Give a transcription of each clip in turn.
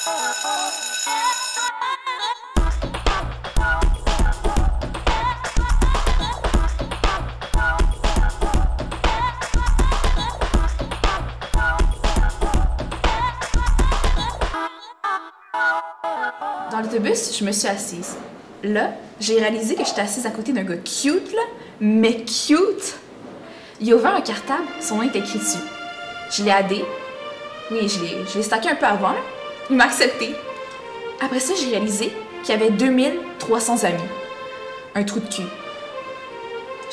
Dans l'autobus, je me suis assise. Là, j'ai réalisé que j'étais assise à côté d'un gars cute, là, mais cute! Il a ouvert un cartable, son nom était écrit dessus. Je l'ai addé. Oui, je l'ai stacké un peu avant, là. Il m'a accepté. Après ça, j'ai réalisé qu'il y avait 2300 amis. Un trou de cul.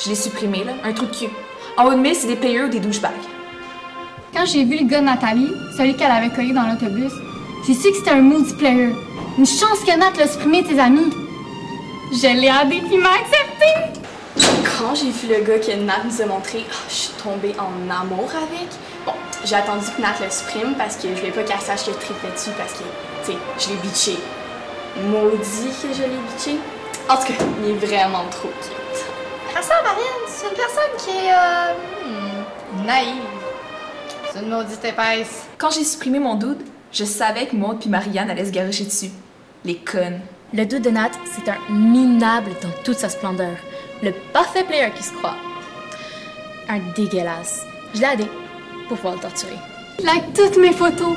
Je l'ai supprimé, là, un trou de cul. En haut de 1000, c'est des players ou des douchebags. Quand j'ai vu le gars de Nathalie, celui qu'elle avait collé dans l'autobus, j'ai su que c'était un maudit player. Une chance que Nat l'a supprimé de ses amis. Je l'ai aidé puis il m'a accepté. Quand j'ai vu le gars que Nat nous a montré, je suis tombée en amour avec. Bon, j'ai attendu que Nat le supprime parce que je voulais pas qu'elle sache que je tripais dessus parce que, tu sais, je l'ai bitché. Maudit que je l'ai bitché. En tout cas, il est vraiment trop cute. Ma sœur Marianne, c'est une personne qui est naïve. C'est une maudite épaisse. Quand j'ai supprimé mon dude, je savais que Maud puis Marianne allaient se garocher dessus. Les connes. Le dude de Nat, c'est un minable dans toute sa splendeur. Le parfait player qui se croit. Un dégueulasse. Je l'ai aidé pour pouvoir le torturer. Il like toutes mes photos,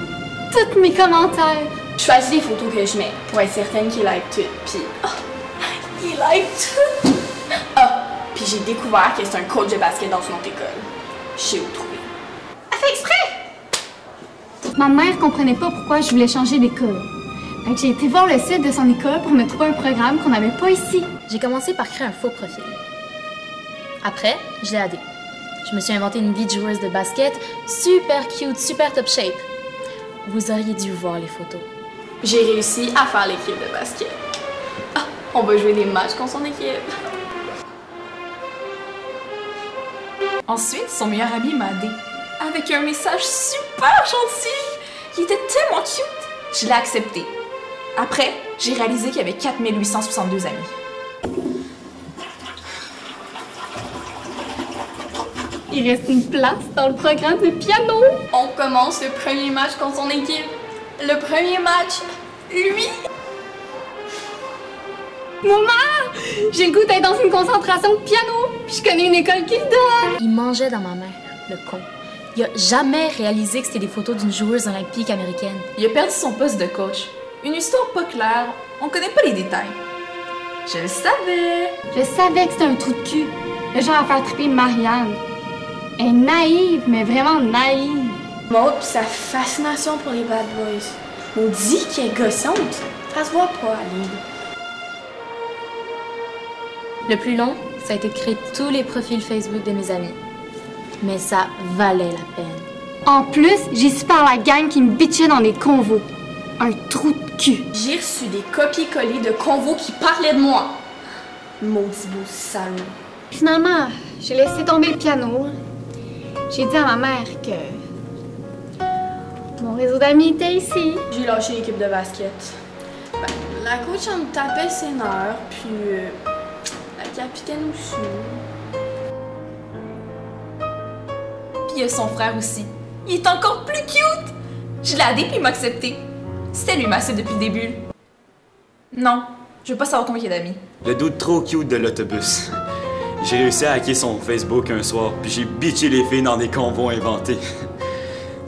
tous mes commentaires. Je choisis les photos que je mets pour être certaine qu'il like tout. Puis, il like tout. Puis j'ai découvert que c'est un coach de basket dans une autre école. Je sais où le trouver. Elle fait exprès! Ma mère comprenait pas pourquoi je voulais changer d'école. Fait que j'ai été voir le site de son école pour me trouver un programme qu'on n'avait pas ici. J'ai commencé par créer un faux profil. Après, je l'ai aidé. Je me suis inventé une vie de joueuse de basket super cute, super top shape. Vous auriez dû voir les photos. J'ai réussi à faire l'équipe de basket. On va jouer des matchs contre son équipe. Ensuite, son meilleur ami m'a aidé. Avec un message super gentil. Il était tellement cute. Je l'ai accepté. Après, j'ai réalisé qu'il y avait 4862 amis. Il reste une place dans le programme de piano. On commence le premier match contre son équipe. Le premier match, lui. Maman! J'ai le goût d'être dans une concentration de piano, puis je connais une école qui le donne. Il mangeait dans ma main, le con. Il a jamais réalisé que c'était des photos d'une joueuse olympique américaine. Il a perdu son poste de coach. Une histoire pas claire, on connaît pas les détails. Je le savais! Je savais que c'était un trou de cul. Le genre à faire triper Marianne. Elle est naïve, mais vraiment naïve. Maud pis sa fascination pour les bad boys. Maudit qu'elle est gossante. Ça se voit pas, Aline. Le plus long, ça a été de créer tous les profils Facebook de mes amis. Mais ça valait la peine. En plus, j'ai su par la gang qui me bitchait dans des convos. Un trou de cul. J'ai reçu des copier-coller de convos qui parlaient de moi. Maudit beau salaud. Finalement, j'ai laissé tomber le piano. J'ai dit à ma mère que mon réseau d'amis était ici. J'ai lâché l'équipe de basket. Ben, la coach, elle me tapait ses nerfs, puis la capitaine aussi. Puis il y a son frère aussi. Il est encore plus cute! Je l'ai aidé puis il m'a accepté. C'était lui ma cible depuis le début. Non, je veux pas savoir combien il y a d'amis. Le dude trop cute de l'autobus. J'ai réussi à hacker son Facebook un soir, puis j'ai bitché les filles dans des convois inventés.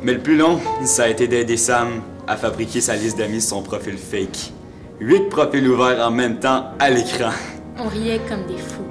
Mais le plus long, ça a été d'aider Sam à fabriquer sa liste d'amis sur son profil fake. 8 profils ouverts en même temps à l'écran. On riait comme des fous.